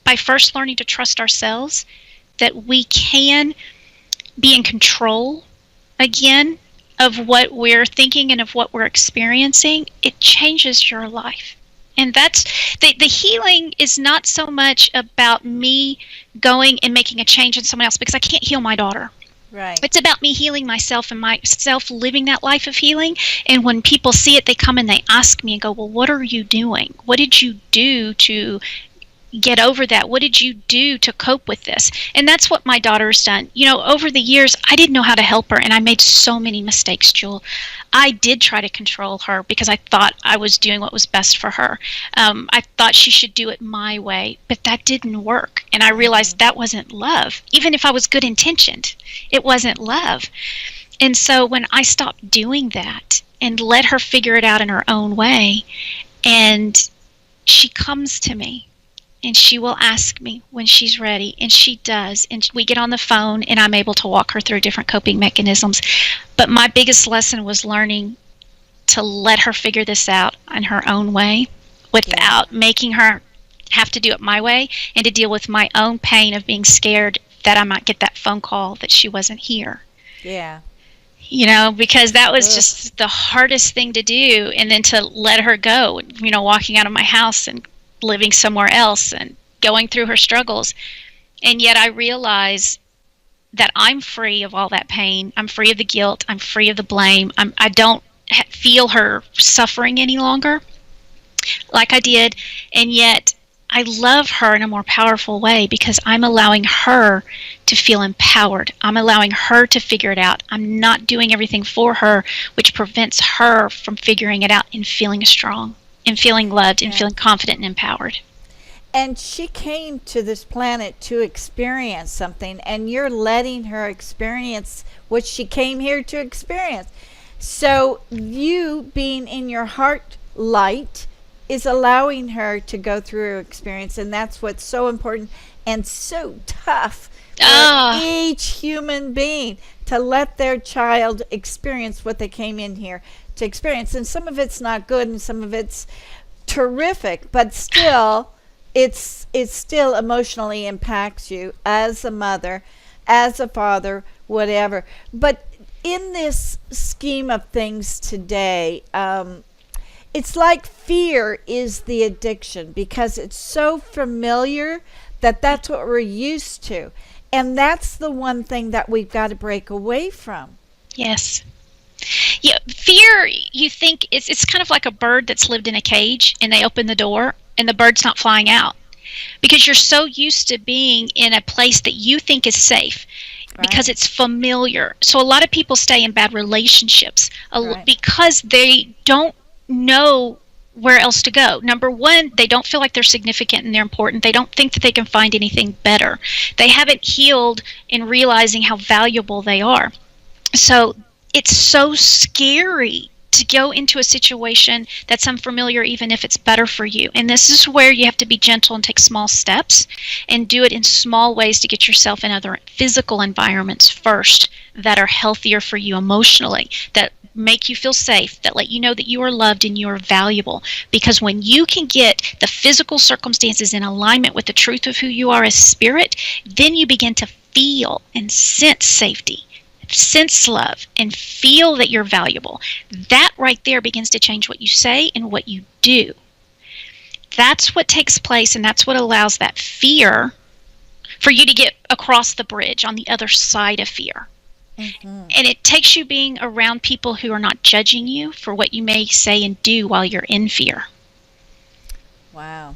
by first learning to trust ourselves, that we can be in control again of what we're thinking and of what we're experiencing, it changes your life. And that's the healing is not so much about me going and making a change in someone else, because I can't heal my daughter. Right. It's about me healing myself and myself living that life of healing. And when people see it, they come and they ask me and go, well, what are you doing? What did you do to get over that? What did you do to cope with this? And that's what my daughter's done. You know, over the years, I didn't know how to help her, and I made so many mistakes, Jewel. I did try to control her because I thought I was doing what was best for her. I thought she should do it my way, but that didn't work. And I realized that wasn't love. Even if I was good intentioned, it wasn't love. And so when I stopped doing that and let her figure it out in her own way, and she comes to me, and she will ask me when she's ready, and she does. And we get on the phone, and I'm able to walk her through different coping mechanisms. But my biggest lesson was learning to let her figure this out in her own way without making her have to do it my way, and to deal with my own pain of being scared that I might get that phone call that she wasn't here. Yeah. You know, because that was just the hardest thing to do. And then to let her go, you know, walking out of my house and living somewhere else and going through her struggles. And yet I realize that I'm free of all that pain. I'm free of the guilt. I'm free of the blame. I don't feel her suffering any longer like I did. And yet I love her in a more powerful way because I'm allowing her to feel empowered. I'm allowing her to figure it out. I'm not doing everything for her, which prevents her from figuring it out and feeling strong and feeling loved and feeling confident and empowered. And she came to this planet to experience something, and you're letting her experience what she came here to experience. So you being in your heart light is allowing her to go through her experience, and that's what's so important and so tough for each human being, to let their child experience what they came in here to experience. And some of it's not good and some of it's terrific, but still it still emotionally impacts you as a mother, as a father, whatever. But in this scheme of things today, it's like fear is the addiction because it's so familiar that that's what we're used to. And that's the one thing that we've got to break away from. Yes. Yeah, fear, you think it's kind of like a bird that's lived in a cage and they open the door and the bird's not flying out because you're so used to being in a place that you think is safe. Right. Because it's familiar. So a lot of people stay in bad relationships because they don't know where else to go. Number one, they don't feel like they're significant and they're important. They don't think that they can find anything better. They haven't healed in realizing how valuable they are. So it's so scary to go into a situation that's unfamiliar, even if it's better for you. And this is where you have to be gentle and take small steps and do it in small ways to get yourself in other physical environments first that are healthier for you emotionally, that make you feel safe, that let you know that you are loved and you are valuable. Because when you can get the physical circumstances in alignment with the truth of who you are as spirit, then you begin to feel and sense safety, sense love, and feel that you're valuable. That right there begins to change what you say and what you do. That's what takes place, and that's what allows that fear for you to get across the bridge on the other side of fear. Mm-hmm. And it takes you being around people who are not judging you for what you may say and do while you're in fear. Wow.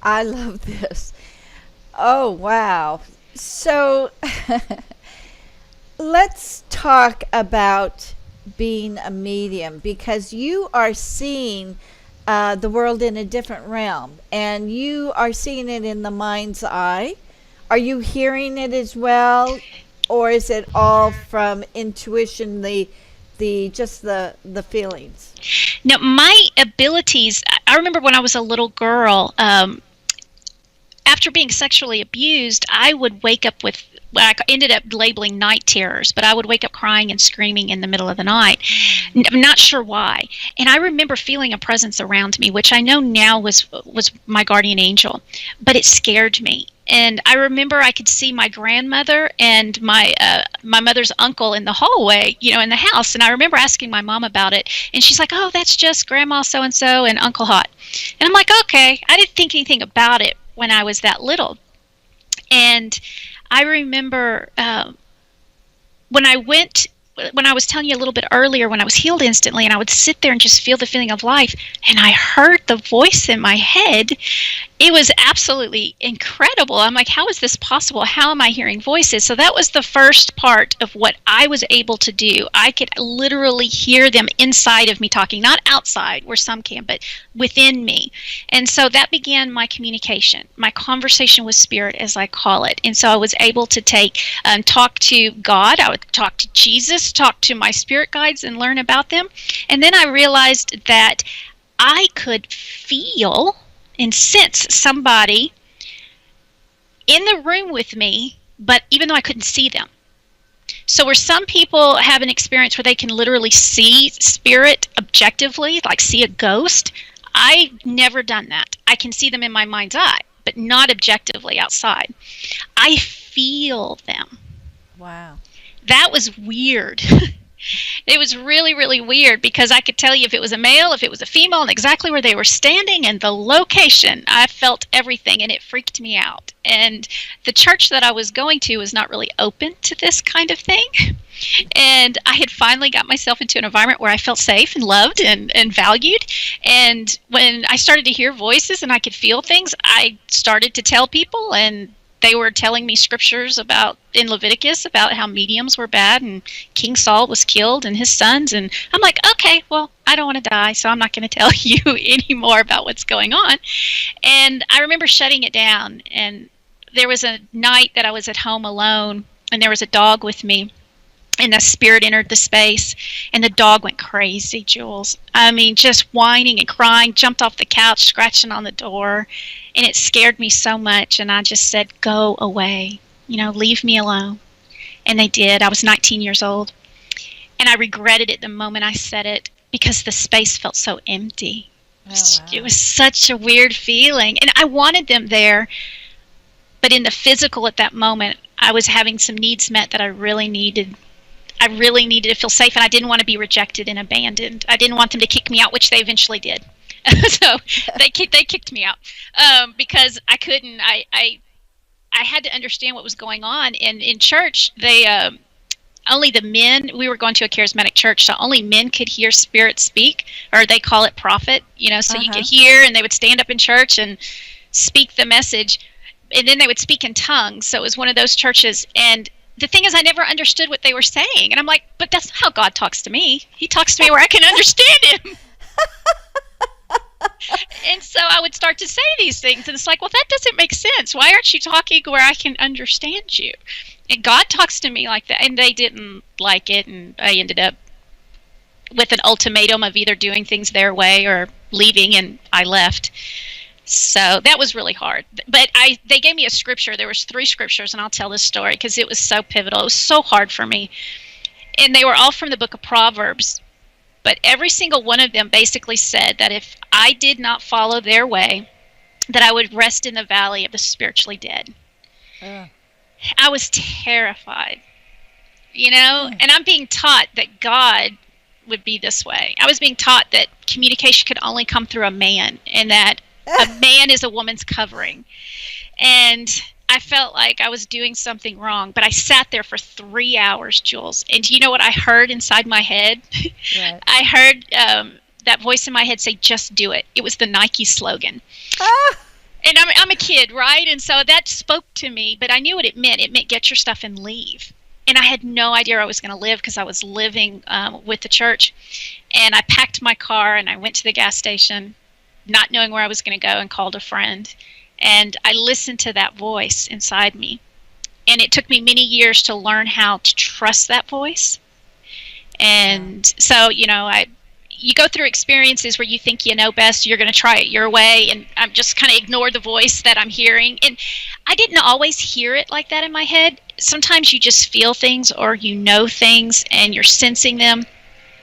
I love this. Oh, wow. So let's talk about being a medium, because you are seeing the world in a different realm, and you are seeing it in the mind's eye. Are you hearing it as well, or is it all from intuition, the feelings? Now, my abilities, I remember when I was a little girl, after being sexually abused, I would wake up with, I ended up labeling night terrors, but I would wake up crying and screaming in the middle of the night. I'm not sure why. And I remember feeling a presence around me, which I know now was my guardian angel, but it scared me. And I remember I could see my grandmother and my mother's uncle in the hallway, in the house. And I remember asking my mom about it. And she's like, oh, that's just Grandma so-and-so and Uncle Hot. And I'm like, okay. I didn't think anything about it when I was that little. And I remember when I was telling you a little bit earlier, when I was healed instantly, and I would sit there and just feel the feeling of life, and I heard the voice in my head. It was absolutely incredible. I'm like, how is this possible? How am I hearing voices? So that was the first part of what I was able to do. I could literally hear them inside of me talking, not outside where some can, but within me. And so that began my communication, my conversation with spirit, as I call it. And so I was able to talk to God. I would talk to Jesus, talk to my spirit guides, and learn about them. And then I realized that I could feel and sense somebody in the room with me, but even though I couldn't see them. So where some people have an experience where they can literally see spirit objectively, like see a ghost, I've never done that. I can see them in my mind's eye, but not objectively outside. I feel them. Wow. That was weird. It was really, really weird, because I could tell you if it was a male, if it was a female, and exactly where they were standing and the location. I felt everything, and it freaked me out. And the church that I was going to was not really open to this kind of thing. And I had finally got myself into an environment where I felt safe and loved and valued. And when I started to hear voices and I could feel things, I started to tell people, and they were telling me scriptures in Leviticus about how mediums were bad and King Saul was killed and his sons. And I'm like, okay, well, I don't want to die, so I'm not going to tell you anymore about what's going on. And I remember shutting it down. And there was a night that I was at home alone, and there was a dog with me. And the spirit entered the space, and the dog went crazy, Jules. I mean, just whining and crying, jumped off the couch, scratching on the door. And it scared me so much. And I just said, go away, leave me alone. And they did. I was 19 years old. And I regretted it the moment I said it because the space felt so empty. Oh, wow. It was such a weird feeling. And I wanted them there. But in the physical at that moment, I was having some needs met that I really needed. I really needed to feel safe, and I didn't want to be rejected and abandoned. I didn't want them to kick me out, which they eventually did. So they kicked me out because I couldn't. I had to understand what was going on. And in church, they only the men. We were going to a charismatic church, so only men could hear spirit speak, or they call it prophet. So you could hear, and they would stand up in church and speak the message, and then they would speak in tongues. So it was one of those churches. And the thing is, I never understood what they were saying, and I'm like, but that's not how God talks to me. He talks to me where I can understand him. And so I would start to say these things, and it's like, well, that doesn't make sense. Why aren't you talking where I can understand you? And God talks to me like that, and they didn't like it, and I ended up with an ultimatum of either doing things their way or leaving, and I left. So that was really hard. But they gave me a scripture. There was 3 scriptures, and I'll tell this story because it was so pivotal. It was so hard for me. And they were all from the book of Proverbs. But every single one of them basically said that if I did not follow their way, that I would rest in the valley of the spiritually dead. I was terrified, and I'm being taught that God would be this way. I was being taught that communication could only come through a man, and that a man is a woman's covering. And I felt like I was doing something wrong, but I sat there for 3 hours, Jules. And do you know what I heard inside my head? Right. I heard that voice in my head say, just do it. It was the Nike slogan. And I'm a kid, right? And so that spoke to me, but I knew what it meant. It meant get your stuff and leave. And I had no idea where I was going to live because I was living with the church. And I packed my car and I went to the gas station, not knowing where I was going to go, and called a friend. And I listened to that voice inside me. And it took me many years to learn how to trust that voice. And so, you go through experiences where you think you know best, you're going to try it your way, and I'm just kind of ignore the voice that I'm hearing. And I didn't always hear it like that in my head. Sometimes you just feel things, or you know things, and you're sensing them.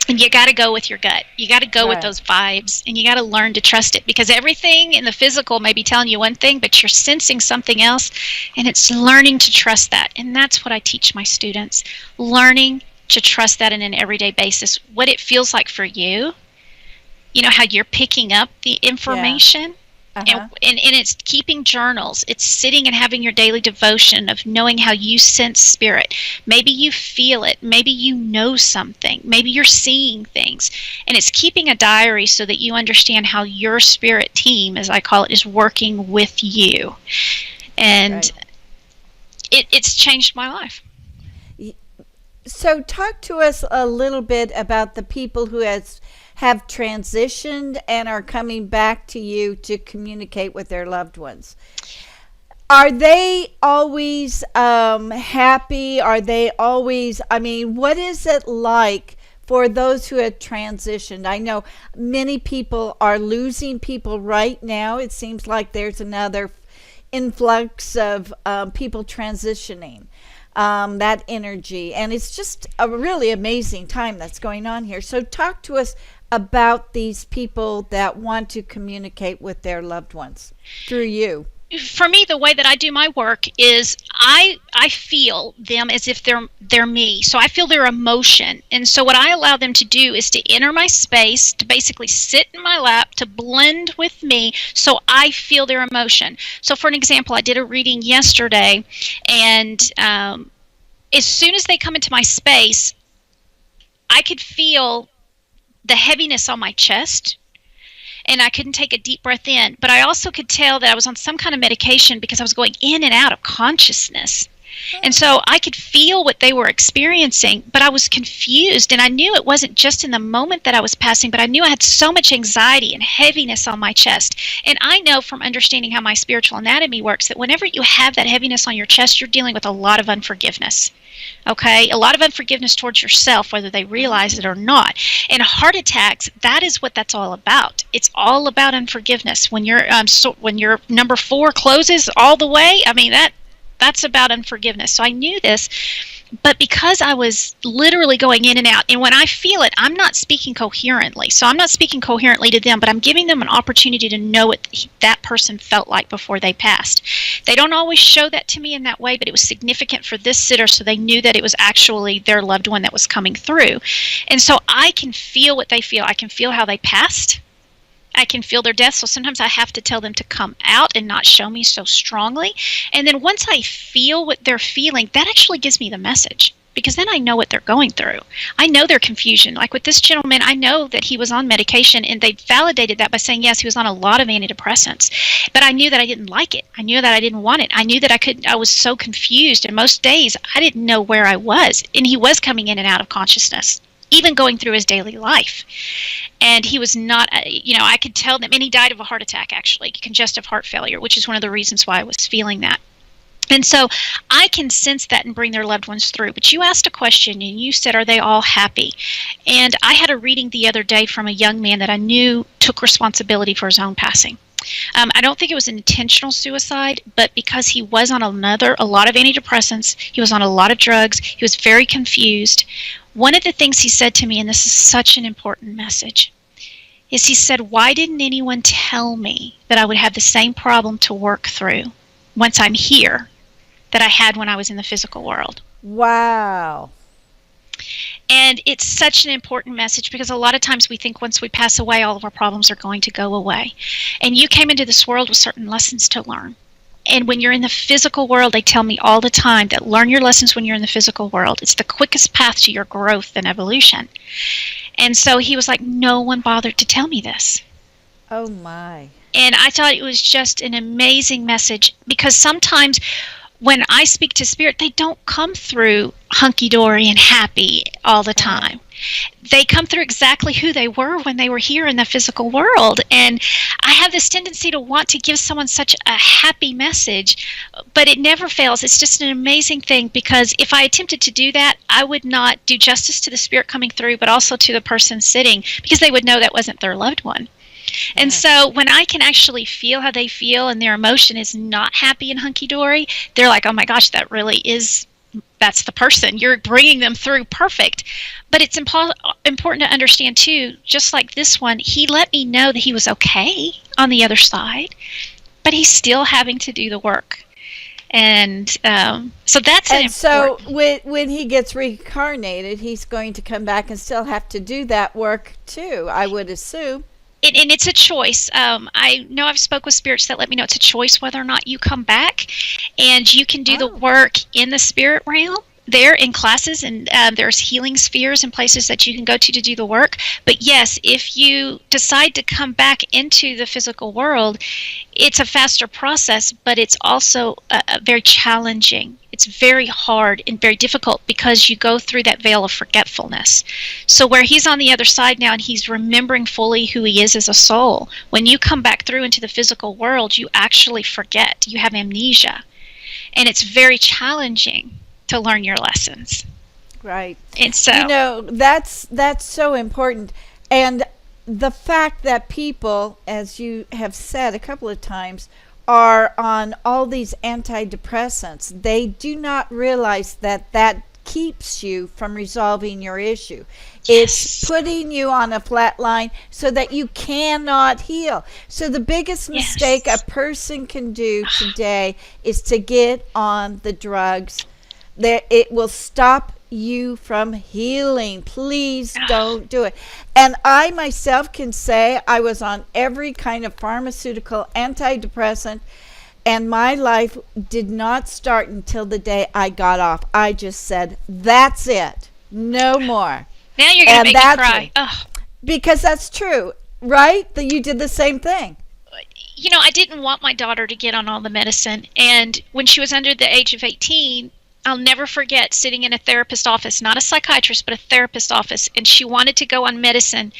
And you got to go with your gut. You got to go with those vibes, and you got to learn to trust it, because everything in the physical may be telling you one thing, but you're sensing something else, and it's learning to trust that. And that's what I teach my students, learning to trust that on an everyday basis, what it feels like for you, how you're picking up the information. And it's keeping journals. It's sitting and having your daily devotion of knowing how you sense spirit. Maybe you feel it. Maybe you know something. Maybe you're seeing things. And it's keeping a diary so that you understand how your spirit team, as I call it, is working with you. And it's changed my life. So talk to us a little bit about the people who have transitioned and are coming back to you to communicate with their loved ones. Are they always happy? Are they always, what is it like for those who have transitioned? I know many people are losing people right now. It seems like there's another influx of people transitioning. That energy, and it's just a really amazing time that's going on here. So talk to us about these people that want to communicate with their loved ones through you. For me, the way that I do my work is I feel them as if they're me. So I feel their emotion. And so what I allow them to do is to enter my space, to basically sit in my lap, to blend with me so I feel their emotion. So for an example, I did a reading yesterday, and as soon as they come into my space, I could feel the heaviness on my chest, and I couldn't take a deep breath in. But I also could tell that I was on some kind of medication because I was going in and out of consciousness. And so I could feel what they were experiencing, but I was confused, and I knew it wasn't just in the moment that I was passing, but I knew I had so much anxiety and heaviness on my chest. And I know from understanding how my spiritual anatomy works that whenever you have that heaviness on your chest, you're dealing with a lot of unforgiveness. Okay, a lot of unforgiveness towards yourself, whether they realize it or not. And heart attacks, that is what that's all about. It's all about unforgiveness. When your number 4 closes all the way, That's about unforgiveness. So I knew this, but because I was literally going in and out, and when I feel it, I'm not speaking coherently. So I'm not speaking coherently to them, but I'm giving them an opportunity to know what that person felt like before they passed. They don't always show that to me in that way, but it was significant for this sitter, so they knew that it was actually their loved one that was coming through. And so I can feel what they feel. I can feel how they passed. I can feel their death, so sometimes I have to tell them to come out and not show me so strongly. And then once I feel what they're feeling, that actually gives me the message, because then I know what they're going through. I know their confusion. Like with this gentleman, I know that he was on medication, and they validated that by saying, yes, he was on a lot of antidepressants. But I knew that I didn't like it. I knew that I didn't want it. I knew that I was so confused, and most days I didn't know where I was. And he was coming in and out of consciousness, even going through his daily life. And he was not, I could tell them, and he died of a heart attack, actually, congestive heart failure, which is one of the reasons why I was feeling that. And so I can sense that and bring their loved ones through. But you asked a question, and you said, are they all happy? And I had a reading the other day from a young man that I knew took responsibility for his own passing. I don't think it was an intentional suicide, but because he was on a lot of antidepressants, he was on a lot of drugs, he was very confused. One of the things he said to me, and this is such an important message, is he said, why didn't anyone tell me that I would have the same problem to work through once I'm here that I had when I was in the physical world? Wow. And it's such an important message, because a lot of times we think once we pass away, all of our problems are going to go away. And you came into this world with certain lessons to learn. And when you're in the physical world, they tell me all the time that learn your lessons when you're in the physical world. It's the quickest path to your growth and evolution. And so he was like, no one bothered to tell me this. Oh, my. And I thought it was just an amazing message, because sometimes when I speak to spirit, they don't come through hunky-dory and happy all the time. They come through exactly who they were when they were here in the physical world. And I have this tendency to want to give someone such a happy message, but it never fails. It's just an amazing thing, because if I attempted to do that, I would not do justice to the spirit coming through, but also to the person sitting, because they would know that wasn't their loved one. And so when I can actually feel how they feel, and their emotion is not happy and hunky-dory, they're like, oh my gosh, that's the person. You're bringing them through perfect. But it's important to understand too, just like this one, he let me know that he was okay on the other side, but he's still having to do the work. And so that's an important. So when he gets reincarnated, he's going to come back and still have to do that work too, I would assume. And it's a choice. I know I've spoke with spirits that let me know it's a choice whether or not you come back, and you can do the work in the spirit realm. There in classes, and there's healing spheres and places that you can go to do the work. But yes, if you decide to come back into the physical world, it's a faster process, but it's also very challenging. It's very hard and very difficult, because you go through that veil of forgetfulness. So where he's on the other side now and he's remembering fully who he is as a soul, when you come back through into the physical world, you actually forget. You have amnesia. And it's very challenging to learn your lessons. Right. And so that's so important. And the fact that people, as you have said a couple of times, are on all these antidepressants, they do not realize that keeps you from resolving your issue. It's putting you on a flat line so that you cannot heal. So the biggest mistake a person can do today is to get on the drugs. It will stop you from healing. Please don't do it. And I myself can say I was on every kind of pharmaceutical antidepressant, and my life did not start until the day I got off. I just said, that's it. No more. Now you're going to make me cry. Because that's true, right? That you did the same thing. I didn't want my daughter to get on all the medicine. And when she was under the age of 18, I'll never forget sitting in a therapist's office, not a psychiatrist, but a therapist's office, and she wanted to go on medicine.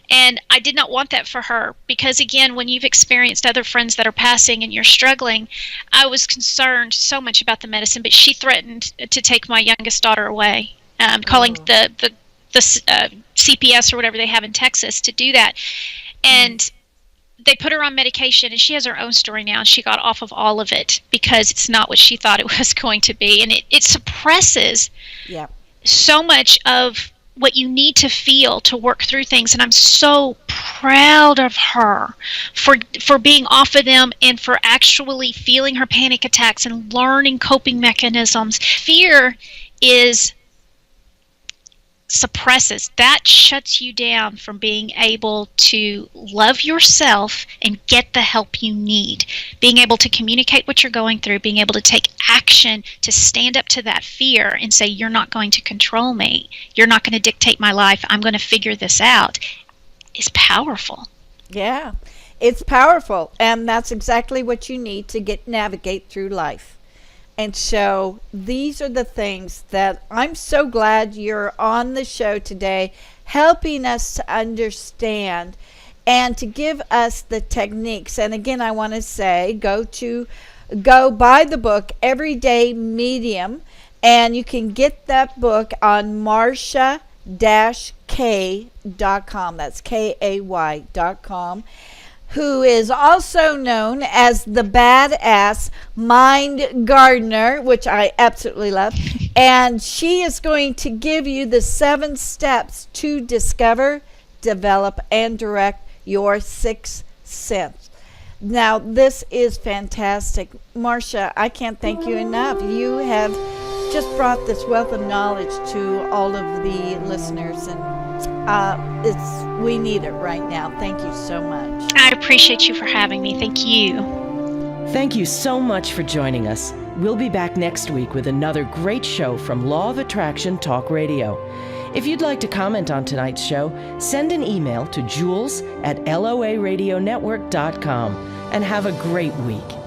And I did not want that for her, because, again, when you've experienced other friends that are passing and you're struggling, I was concerned so much about the medicine, but she threatened to take my youngest daughter away, calling the CPS or whatever they have in Texas to do that. And they put her on medication, and she has her own story now, and she got off of all of it because it's not what she thought it was going to be. And it suppresses so much of what you need to feel to work through things. And I'm so proud of her for being off of them and for actually feeling her panic attacks and learning coping mechanisms. Fear suppresses, that shuts you down from being able to love yourself and get the help you need. Being able to communicate what you're going through, being able to take action to stand up to that fear and say, you're not going to control me, you're not going to dictate my life, I'm going to figure this out, is powerful. Yeah, it's powerful, and that's exactly what you need to navigate through life. And so these are the things that I'm so glad you're on the show today, helping us to understand and to give us the techniques. And again, I want to say, go buy the book, Everyday Medium, and you can get that book on Marsha-Kay.com. That's Kay.com. Who is also known as the Badass Mind Gardener, which I absolutely love. And she is going to give you the 7 steps to discover, develop, and direct your sixth sense. Now, this is fantastic. Marsha, I can't thank you enough. You have just brought this wealth of knowledge to all of the listeners, and we need it right now. Thank you so much. I appreciate you for having me. Thank you. Thank you so much for joining us. We'll be back next week with another great show from Law of Attraction Talk Radio. If you'd like to comment on tonight's show, send an email to jules@loaradionetwork.com, and have a great week.